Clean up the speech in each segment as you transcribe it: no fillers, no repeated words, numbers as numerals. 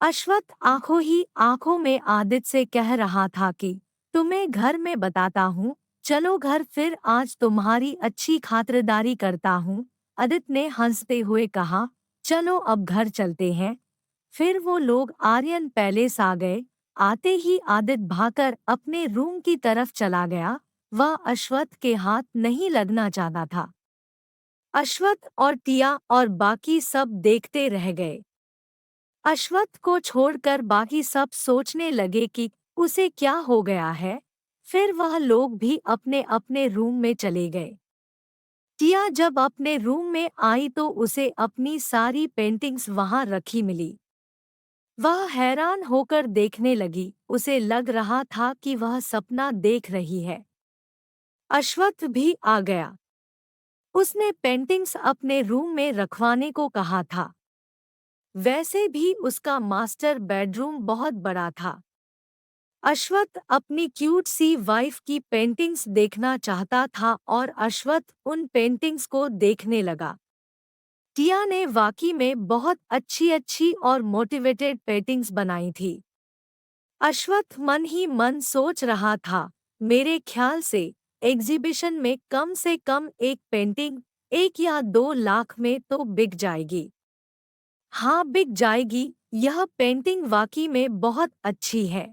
अश्वत्थ आंखों ही आंखों में आदित्य से कह रहा था कि तुम्हें घर में बताता हूँ, चलो घर फिर आज तुम्हारी अच्छी खातिरदारी करता हूँ। आदित्य ने हंसते हुए कहा, चलो अब घर चलते हैं। फिर वो लोग आर्यन पैलेस आ गए। आते ही आदित्य भागकर अपने रूम की तरफ चला गया। वह अश्वत्थ के हाथ नहीं लगना चाहता था। अश्वत्थ और टिया और बाकी सब देखते रह गए। अश्वत्थ को छोड़कर बाकी सब सोचने लगे कि उसे क्या हो गया है। फिर वह लोग भी अपने अपने रूम में चले गए। टिया जब अपने रूम में आई तो उसे अपनी सारी पेंटिंग्स वहां रखी मिली। वह हैरान होकर देखने लगी, उसे लग रहा था कि वह सपना देख रही है। अश्वत्थ भी आ गया। उसने पेंटिंग्स अपने रूम में रखवाने को कहा था। वैसे भी उसका मास्टर बेडरूम बहुत बड़ा था। अश्वत्थ अपनी क्यूट सी वाइफ की पेंटिंग्स देखना चाहता था और अश्वत्थ उन पेंटिंग्स को देखने लगा। टिया ने वाकई में बहुत अच्छी अच्छी और मोटिवेटेड पेंटिंग्स बनाई थी। अश्वत्थ मन ही मन सोच रहा था, मेरे ख्याल से एग्जीबिशन में कम से कम एक पेंटिंग 1 या 2 लाख में तो बिक जाएगी। हाँ, बिक जाएगी। यह पेंटिंग वाकई में बहुत अच्छी है।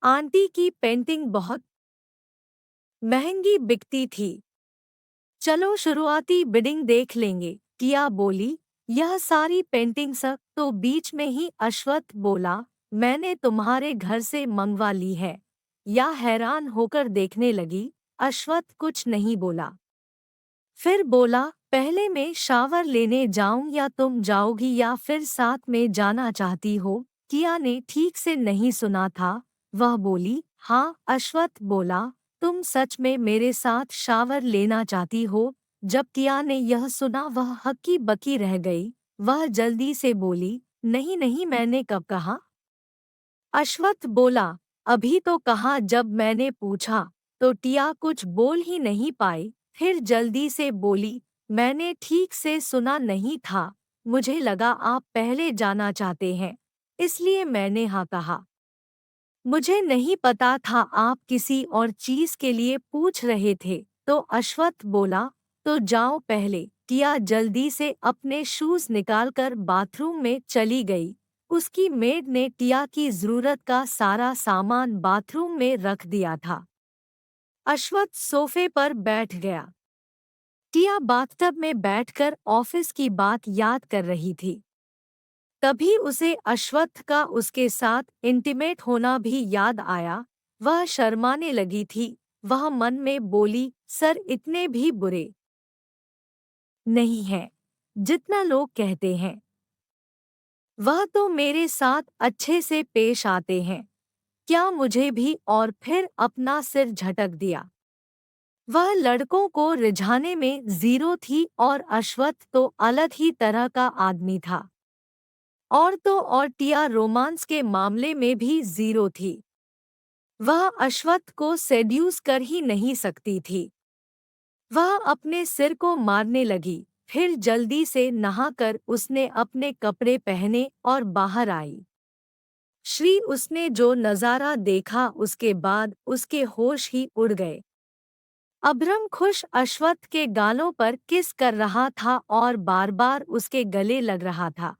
आंटी की पेंटिंग बहुत महंगी बिकती थी। चलो शुरुआती बिडिंग देख लेंगे, टिया बोली। यह सारी पेंटिंग्स तो बीच में ही अश्वत्थ बोला, मैंने तुम्हारे घर से मंगवा ली है। या हैरान होकर देखने लगी। अश्वत्थ कुछ नहीं बोला। फिर बोला, पहले मैं शावर लेने जाऊं या तुम जाओगी या फिर साथ में जाना चाहती हो? टिया ने ठीक से नहीं सुना था। वह बोली, हाँ। अश्वत्थ बोला, तुम सच में मेरे साथ शावर लेना चाहती हो? जब टिया ने यह सुना वह हक्की बकी रह गई। वह जल्दी से बोली, नहीं नहीं, मैंने कब कहा? अश्वत्थ बोला, अभी तो कहा जब मैंने पूछा। तो टिया कुछ बोल ही नहीं पाई। फिर जल्दी से बोली, मैंने ठीक से सुना नहीं था। मुझे लगा आप पहले जाना चाहते हैं, इसलिए मैंने हाँ कहा। मुझे नहीं पता था आप किसी और चीज के लिए पूछ रहे थे। तो अश्वत्थ बोला, तो जाओ पहले। टिया जल्दी से अपने शूज निकालकर बाथरूम में चली गई। उसकी मेड ने टिया की जरूरत का सारा सामान बाथरूम में रख दिया था। अश्वत्थ सोफे पर बैठ गया। टिया बाथटब में बैठकर ऑफिस की बात याद कर रही थी। तभी उसे अश्वत्थ का उसके साथ इंटीमेट होना भी याद आया। वह शर्माने लगी थी। वह मन में बोली, सर इतने भी बुरे नहीं हैं जितना लोग कहते हैं। वह तो मेरे साथ अच्छे से पेश आते हैं। क्या मुझे भी? और फिर अपना सिर झटक दिया। वह लड़कों को रिझाने में जीरो थी और अश्वत्थ तो अलग ही तरह का आदमी था। और तो और टिया रोमांस के मामले में भी जीरो थी। वह अश्वत्थ को सेड्यूस कर ही नहीं सकती थी। वह अपने सिर को मारने लगी। फिर जल्दी से नहाकर उसने अपने कपड़े पहने और बाहर आई। श्री उसने जो नज़ारा देखा उसके बाद उसके होश ही उड़ गए। अब्रम खुश अश्वत्थ के गालों पर किस कर रहा था और बार बार उसके गले लग रहा था।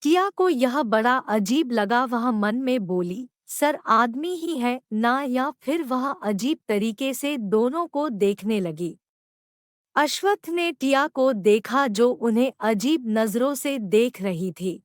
टिया को यह बड़ा अजीब लगा। वह मन में बोली, सर आदमी ही है ना? या फिर वह अजीब तरीके से दोनों को देखने लगी। अश्वत्थ ने टिया को देखा जो उन्हें अजीब नजरों से देख रही थी।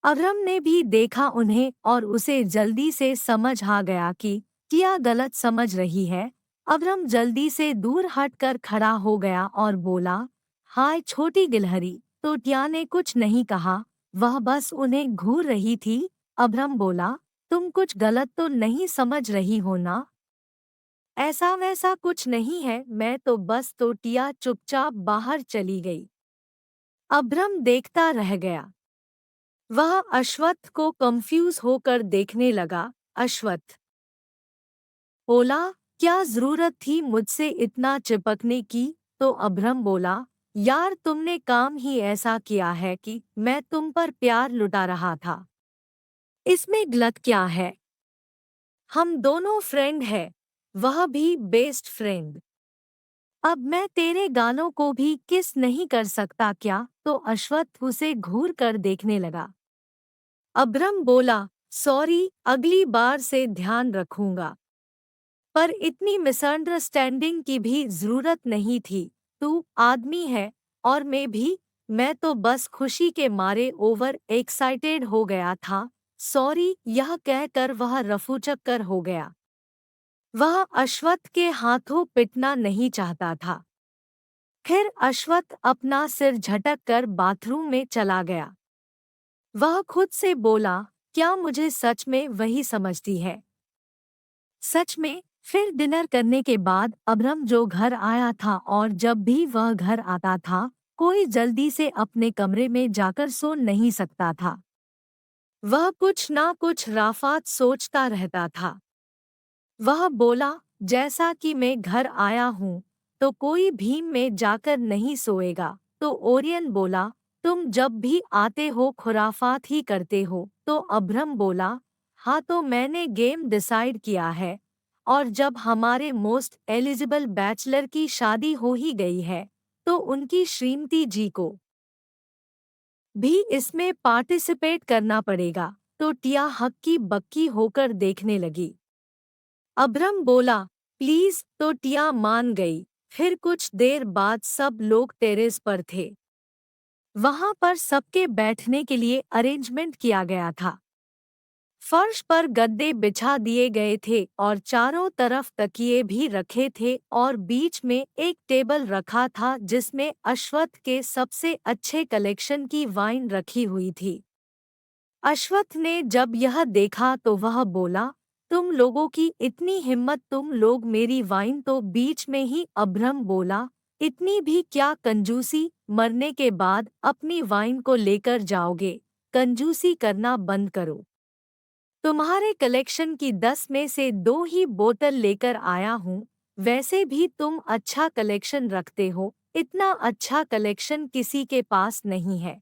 अब्रम ने भी देखा उन्हें और उसे जल्दी से समझ आ गया कि टिया गलत समझ रही है। अब्रम जल्दी से दूर हटकर खड़ा हो गया और बोला, हाय छोटी गिलहरी। तो टिया ने कुछ नहीं कहा, वह बस उन्हें घूर रही थी। अब्रम बोला, तुम कुछ गलत तो नहीं समझ रही हो ना? ऐसा वैसा कुछ नहीं है, मैं तो बस। तो टिया चुपचाप बाहर चली गई। अब्रम देखता रह गया। वह अश्वत्थ को कंफ्यूज होकर देखने लगा। अश्वत्थ बोला, क्या जरूरत थी मुझसे इतना चिपकने की? तो अब्रम बोला, यार तुमने काम ही ऐसा किया है कि मैं तुम पर प्यार लुटा रहा था। इसमें गलत क्या है? हम दोनों फ्रेंड हैं, वह भी बेस्ट फ्रेंड। अब मैं तेरे गालों को भी किस नहीं कर सकता क्या? तो अश्वत्थ उसे घूर कर देखने लगा। अब्रम बोला, सॉरी, अगली बार से ध्यान रखूंगा। पर इतनी मिसअंडरस्टैंडिंग की भी जरूरत नहीं थी। तू आदमी है और मैं तो बस खुशी के मारे ओवर एक्साइटेड हो गया था। सॉरी, यह कहकर वह रफूचक्कर हो गया। वह अश्वत्थ के हाथों पिटना नहीं चाहता था। फिर अश्वत्थ अपना सिर झटक कर बाथरूम में चला गया। वह खुद से बोला, क्या मुझे सच में वही समझती है? सच में। फिर डिनर करने के बाद अब्रम जो घर आया था और जब भी वह घर आता था, कोई जल्दी से अपने कमरे में जाकर सो नहीं सकता था। वह कुछ ना कुछ राफात सोचता रहता था। वह बोला, जैसा कि मैं घर आया हूँ तो कोई भीम में जाकर नहीं सोएगा। तो ओरियन बोला, तुम जब भी आते हो खुराफात ही करते हो। तो अब्रम बोला, हाँ तो मैंने गेम डिसाइड किया है, और जब हमारे मोस्ट एलिजिबल बैचलर की शादी हो ही गई है तो उनकी श्रीमती जी को भी इसमें पार्टिसिपेट करना पड़ेगा। तो टिया हक्की बक्की होकर देखने लगी। अब्रम बोला, प्लीज। तो टिया मान गई। फिर कुछ देर बाद सब लोग टेरेस पर थे। वहां पर सबके बैठने के लिए अरेंजमेंट किया गया था। फर्श पर गद्दे बिछा दिए गए थे और चारों तरफ तकिए भी रखे थे और बीच में एक टेबल रखा था जिसमें अश्वत्थ के सबसे अच्छे कलेक्शन की वाइन रखी हुई थी। अश्वत्थ ने जब यह देखा तो वह बोला, तुम लोगों की इतनी हिम्मत, तुम लोग मेरी वाइन तो बीच में ही। अब्रम बोला, इतनी भी क्या कंजूसी, मरने के बाद अपनी वाइन को लेकर जाओगे? कंजूसी करना बंद करो। तुम्हारे कलेक्शन की 10 में से 2 ही बोतल लेकर आया हूँ। वैसे भी तुम अच्छा कलेक्शन रखते हो, इतना अच्छा कलेक्शन किसी के पास नहीं है।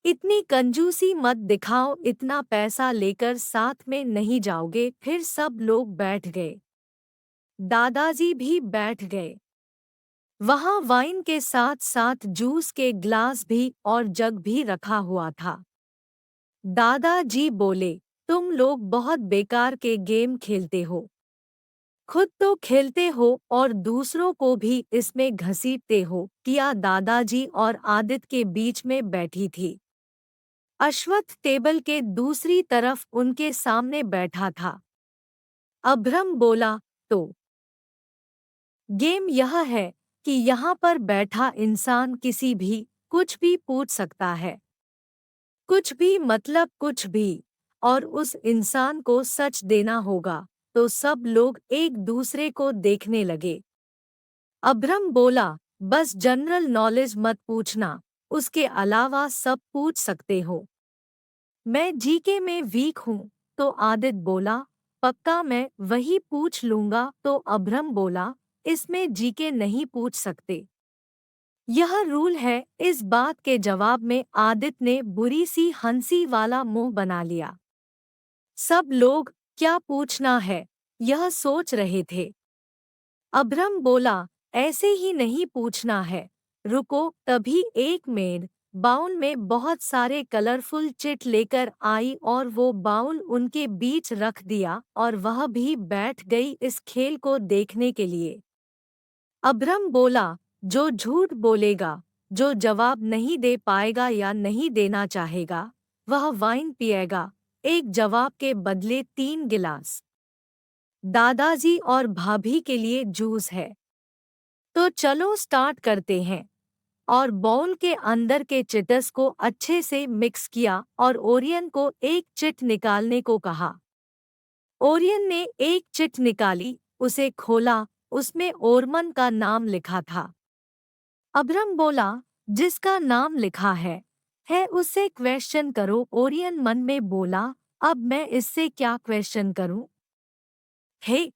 इतनी कंजूसी मत दिखाओ, इतना पैसा लेकर साथ में नहीं जाओगे? फिर सब लोग बैठ गए। दादाजी भी बैठ गए। वहाँ वाइन के साथ साथ जूस के ग्लास भी और जग भी रखा हुआ था। दादाजी बोले, तुम लोग बहुत बेकार के गेम खेलते हो। खुद तो खेलते हो और दूसरों को भी इसमें घसीटते हो। टिया दादाजी और आदित्य के बीच में बैठी थी। अश्वत्थ टेबल के दूसरी तरफ उनके सामने बैठा था। अब्रम बोला, तो गेम यह है कि यहाँ पर बैठा इंसान किसी भी कुछ भी पूछ सकता है। कुछ भी मतलब कुछ भी। और उस इंसान को सच देना होगा। तो सब लोग एक दूसरे को देखने लगे। अब्रम बोला, बस जनरल नॉलेज मत पूछना, उसके अलावा सब पूछ सकते हो। मैं जीके में वीक हूँ। तो आदित्य बोला, पक्का मैं वही पूछ लूंगा। तो अब्रम बोला, इसमें जीके नहीं पूछ सकते, यह रूल है। इस बात के जवाब में आदित्य ने बुरी सी हंसी वाला मुंह बना लिया। सब लोग क्या पूछना है यह सोच रहे थे। अब्रम बोला, ऐसे ही नहीं पूछना है, रुको। तभी एक मेड बाउल में बहुत सारे कलरफुल चिट लेकर आई और वो बाउल उनके बीच रख दिया और वह भी बैठ गई इस खेल को देखने के लिए। अब्रम बोला, जो झूठ बोलेगा, जो जवाब नहीं दे पाएगा या नहीं देना चाहेगा, वह वाइन पिएगा। एक जवाब के बदले 3 गिलास। दादाजी और भाभी के लिए जूस है। तो चलो स्टार्ट करते हैं। और बाउल के अंदर के चिटस को अच्छे से मिक्स किया और ओरियन को एक चिट निकालने को कहा। ओरियन ने एक चिट निकाली, उसे खोला, उसमें ओरमन का नाम लिखा था। अब्रम बोला, जिसका नाम लिखा है उससे क्वेश्चन करो। ओरियन मन में बोला, अब मैं इससे क्या क्वेश्चन करूं? हे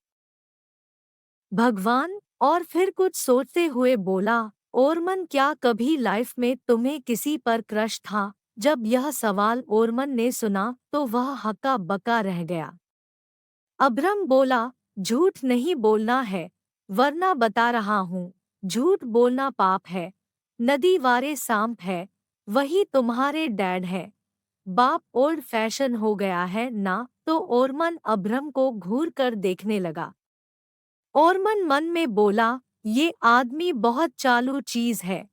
भगवान! और फिर कुछ सोचते हुए बोला, ओरमन, क्या कभी लाइफ में तुम्हें किसी पर क्रश था? जब यह सवाल ओरमन ने सुना तो वह हक्का बक्का रह गया। अभ्रम बोला, झूठ नहीं बोलना है, वरना बता रहा हूँ, झूठ बोलना पाप है। नदी वारे सांप है, वही तुम्हारे डैड है। बाप ओल्ड फैशन हो गया है ना? तो ओरमन अभ्रम को घूर कर देखने लगा। ओरमन मन में बोला, ये आदमी बहुत चालू चीज है,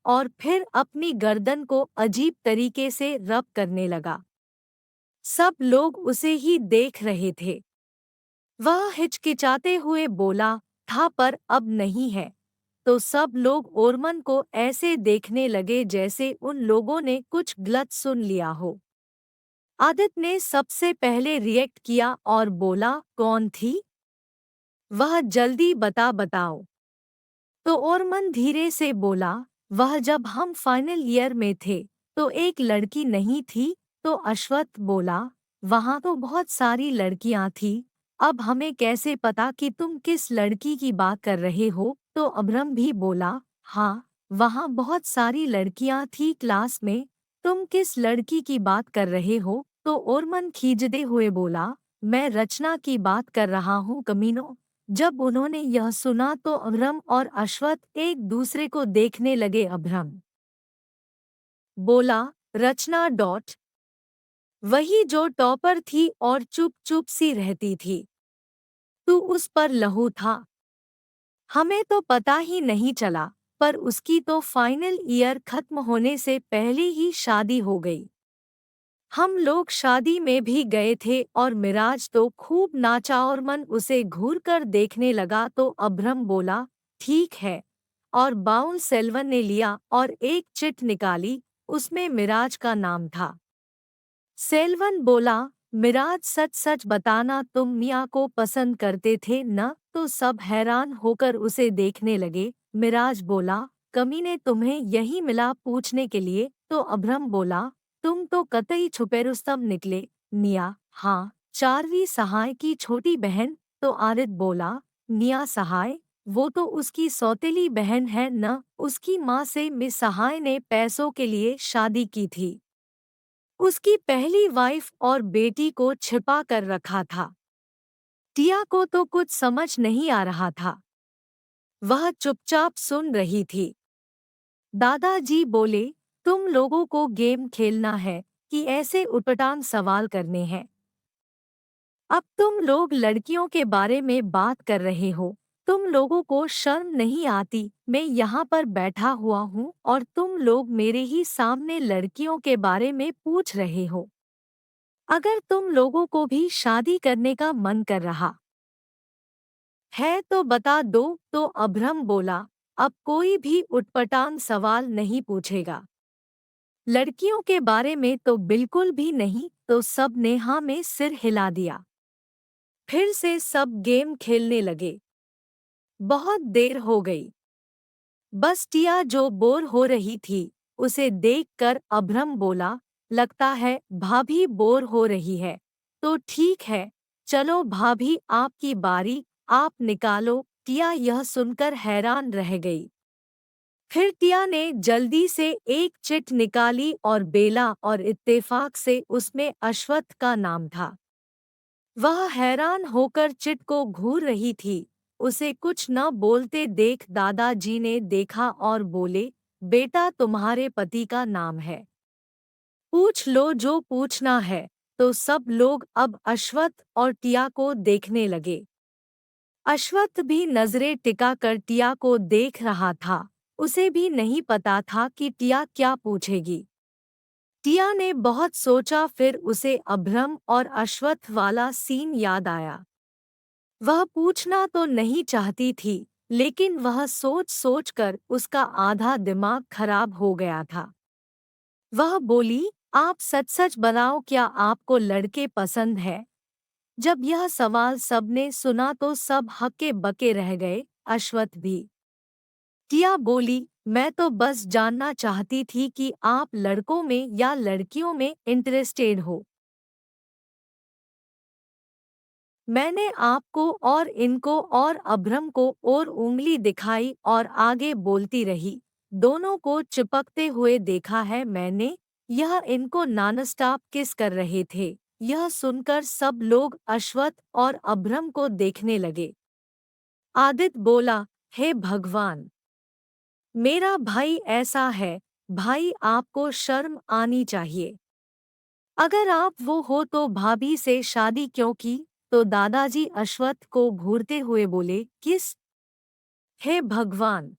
और फिर अपनी गर्दन को अजीब तरीके से रब करने लगा। सब लोग उसे ही देख रहे थे। वह हिचकिचाते हुए बोला था, पर अब नहीं है। तो सब लोग ओरमन को ऐसे देखने लगे जैसे उन लोगों ने कुछ गलत सुन लिया हो। आदित्य ने सबसे पहले रिएक्ट किया और बोला, कौन थी वह? जल्दी बताओ। तो ओरमन धीरे से बोला, वह जब हम फाइनल ईयर में थे तो एक लड़की नहीं थी? तो अश्वत्थ बोला, वहाँ तो बहुत सारी लड़कियां थी, अब हमें कैसे पता कि तुम किस लड़की की बात कर रहे हो? तो अभ्रम भी बोला, हाँ, वहाँ बहुत सारी लड़कियां थी क्लास में, तुम किस लड़की की बात कर रहे हो? तो ओरमन खींचते हुए बोला, मैं रचना की बात कर रहा हूँ कमीनों। जब उन्होंने यह सुना तो अभ्रम और अश्वत्थ एक दूसरे को देखने लगे। अभ्रम बोला, रचना डॉट, वही जो टॉपर थी और चुप चुप सी रहती थी। तू उस पर लहू था? हमें तो पता ही नहीं चला, पर उसकी तो फाइनल ईयर खत्म होने से पहले ही शादी हो गई। हम लोग शादी में भी गए थे और मिराज तो खूब नाचा और मन उसे घूर कर देखने लगा। तो अभ्रम बोला, ठीक है, और बाउल सेल्वन ने लिया और एक चिट निकाली, उसमें मिराज का नाम था। सेल्वन बोला, मिराज, सच सच बताना, तुम मिया को पसंद करते थे न? तो सब हैरान होकर उसे देखने लगे। मिराज बोला, कमीने, तुम्हें यही मिला पूछने के लिए? तो अभ्रम बोला, तुम तो कतई छुपे रुस्तम निकले। मिया, हाँ, चारवीं सहाय की छोटी बहन। तो आरिद बोला, मिया सहाय, वो तो उसकी सौतेली बहन है न? उसकी माँ से मिस सहाय ने पैसों के लिए शादी की थी। उसकी पहली वाइफ और बेटी को छिपा कर रखा था। टिया को तो कुछ समझ नहीं आ रहा था, वह चुपचाप सुन रही थी। दादाजी बोले, तुम लोगों को गेम खेलना है कि ऐसे उटपटांग सवाल करने हैं? अब तुम लोग लड़कियों के बारे में बात कर रहे हो, तुम लोगों को शर्म नहीं आती? मैं यहाँ पर बैठा हुआ हूँ और तुम लोग मेरे ही सामने लड़कियों के बारे में पूछ रहे हो। अगर तुम लोगों को भी शादी करने का मन कर रहा है तो बता दो। तो अभ्रम बोला, अब कोई भी उटपटांग सवाल नहीं पूछेगा, लड़कियों के बारे में तो बिल्कुल भी नहीं। तो सब ने हाँ में सिर हिला दिया। फिर से सब गेम खेलने लगे। बहुत देर हो गई। बस टिया जो बोर हो रही थी, उसे देखकर अभ्रम बोला, लगता है भाभी बोर हो रही है, तो ठीक है, चलो भाभी, आपकी बारी, आप निकालो। टिया यह सुनकर हैरान रह गई। फिर टिया ने जल्दी से एक चिट निकाली और बेला, और इत्तेफाक से उसमें अश्वत्थ का नाम था। वह हैरान होकर चिट को घूर रही थी। उसे कुछ न बोलते देख दादाजी ने देखा और बोले, बेटा, तुम्हारे पति का नाम है, पूछ लो जो पूछना है। तो सब लोग अब अश्वत्थ और टिया को देखने लगे। अश्वत्थ भी नजरें टिकाकर टिया को देख रहा था। उसे भी नहीं पता था कि टिया क्या पूछेगी। टिया ने बहुत सोचा, फिर उसे अभ्रम और अश्वत्थ वाला सीन याद आया। वह पूछना तो नहीं चाहती थी, लेकिन वह सोच सोच कर उसका आधा दिमाग खराब हो गया था। वह बोली, आप सच सच बताओ, क्या आपको लड़के पसंद है? जब यह सवाल सबने सुना तो सब हक्के बके रह गए, अश्वत्थ भी। टिया बोली, मैं तो बस जानना चाहती थी कि आप लड़कों में या लड़कियों में इंटरेस्टेड हो। मैंने आपको और इनको और अभ्रम को और उंगली दिखाई और आगे बोलती रही। दोनों को चिपकते हुए देखा है मैंने। यह इनको नॉनस्टॉप किस कर रहे थे। यह सुनकर सब लोग अश्वत्थ और अभ्रम को देखने लगे। आदित्य बोला, हे भगवान, मेरा भाई ऐसा है। भाई आपको शर्म आनी चाहिए। अगर आप वो हो तो भाभी से शादी क्यों की? तो दादाजी अश्वत्थ को घूरते हुए बोले, किस? हे भगवान,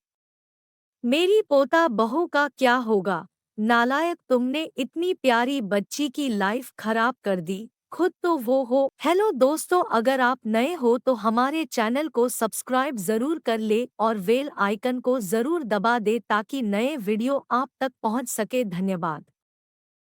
मेरी पोता बहू का क्या होगा? नालायक, तुमने इतनी प्यारी बच्ची की लाइफ खराब कर दी, खुद तो वो हो। हेलो दोस्तों, अगर आप नए हो तो हमारे चैनल को सब्सक्राइब जरूर कर ले और बेल आइकन को जरूर दबा दे ताकि नए वीडियो आप तक पहुंच सके। धन्यवाद।